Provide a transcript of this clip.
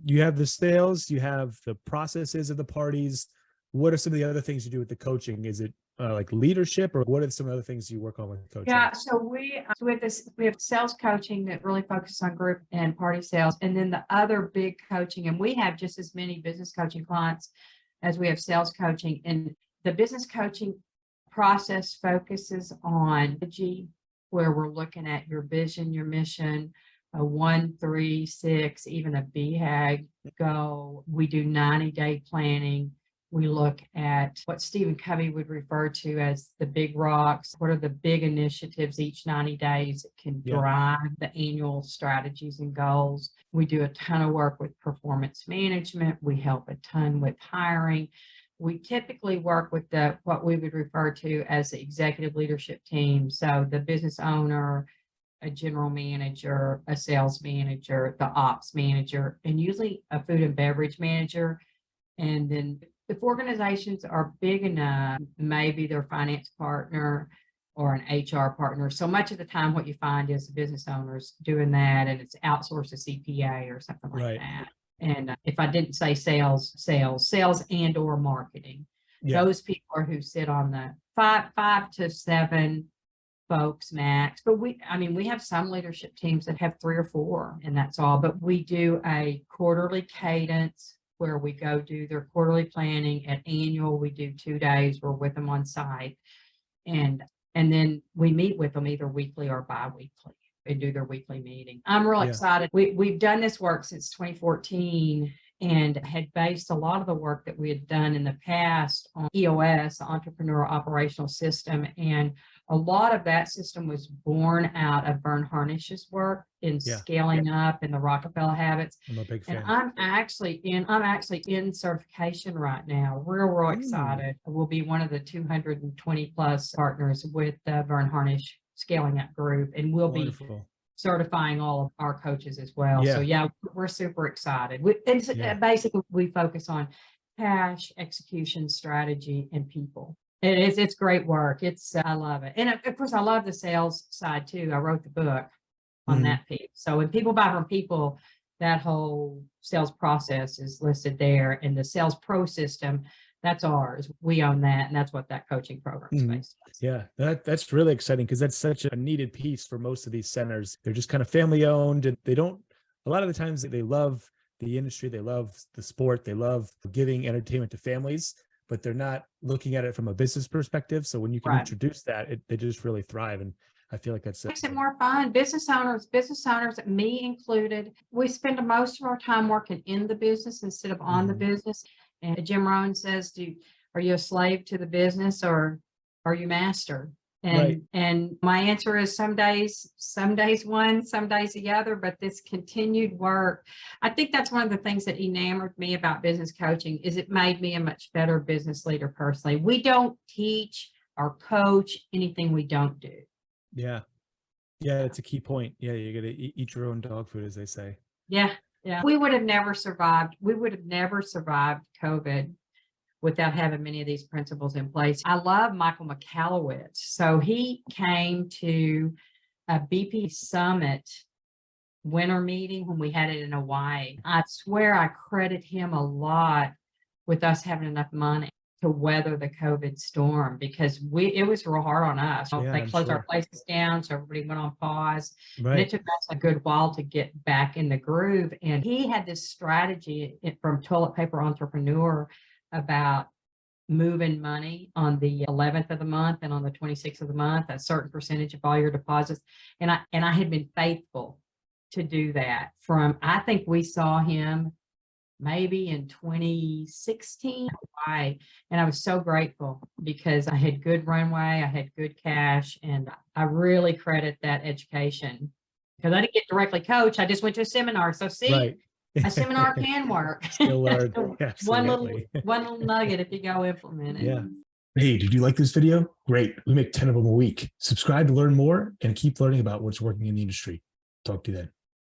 you have the sales, you have the processes of the parties. What are some of the other things you do with the coaching? Is it like leadership, or what are some other things you work on with coaching? Yeah, so we have sales coaching that really focuses on group and party sales, and then the other big coaching, and we have just as many business coaching clients as we have sales coaching. And the business coaching process focuses on strategy, where we're looking at your vision, your mission, a 1, 3, 6, even a BHAG goal. We do 90-day planning. We look at what Stephen Covey would refer to as the big rocks. What are the big initiatives each 90 days that can drive the annual strategies and goals? We do a ton of work with performance management. We help a ton with hiring. We typically work with what we would refer to as the executive leadership team. So the business owner, a general manager, a sales manager, the ops manager, and usually a food and beverage manager. And then if organizations are big enough, maybe their finance partner or an HR partner. So much of the time what you find is the business owners doing that, and it's outsourced to CPA or something like that. And if I didn't say sales and or marketing, those people are who sit on the 5 to 7 folks max. But we have some leadership teams that have 3 or 4, and that's all. But we do a quarterly cadence where we go do their quarterly planning. At annual, we do 2 days. We're with them on site. And then we meet with them either weekly or bi-weekly and do their weekly meeting. I'm real excited. We've done this work since 2014 and had based a lot of the work that we had done in the past on EOS, the Entrepreneur Operational System. And a lot of that system was born out of Vern Harnish's work in scaling up in the Rockefeller habits. I'm a big fan. And I'm actually in certification right now. We're real excited. We'll be one of the 220 plus partners with the Vern Harnish Scaling Up group, and we'll be certifying all of our coaches as well. So we're super excited. Basically we focus on cash, execution, strategy, and people. It's great work. I love it. And of course I love the sales side too. I wrote the book on that piece. So when people buy from people, that whole sales process is listed there, and the sales pro system, that's ours. We own that, and that's what that coaching program is based on. Yeah, that's really exciting, because that's such a needed piece for most of these centers. They're just kind of family owned, and a lot of the times they love the industry, they love the sport, they love giving entertainment to families, but they're not looking at it from a business perspective. So when you can introduce that, they just really thrive. And I feel like that's makes it more fun. Business owners, me included, we spend most of our time working in the business instead of on the business. And Jim Rohn says, are you a slave to the business, or are you master? And my answer is some days one, some days the other, but this continued work, I think that's one of the things that enamored me about business coaching, is it made me a much better business leader personally. We don't teach or coach anything we don't do. Yeah, it's a key point. Yeah, you got to eat your own dog food, as they say. Yeah. We would have never survived COVID without having many of these principles in place. I love Michael Michalowicz. So he came to a BP Summit winter meeting when we had it in Hawaii. I swear I credit him a lot with us having enough money to weather the COVID storm, because it was real hard on us. They closed our places down, so everybody went on pause. And it took us a good while to get back in the groove. And he had this strategy from Toilet Paper Entrepreneur about moving money on the 11th of the month and on the 26th of the month, a certain percentage of all your deposits. And I had been faithful to do that I think we saw him maybe in 2016. And I was so grateful, because I had good runway, I had good cash, and I really credit that education, because I didn't get directly coached. I just went to a seminar. So a seminar can work. Still learn. one little nugget if you go implement it. Yeah. Hey, did you like this video? Great. We make 10 of them a week. Subscribe to learn more and keep learning about what's working in the industry. Talk to you then.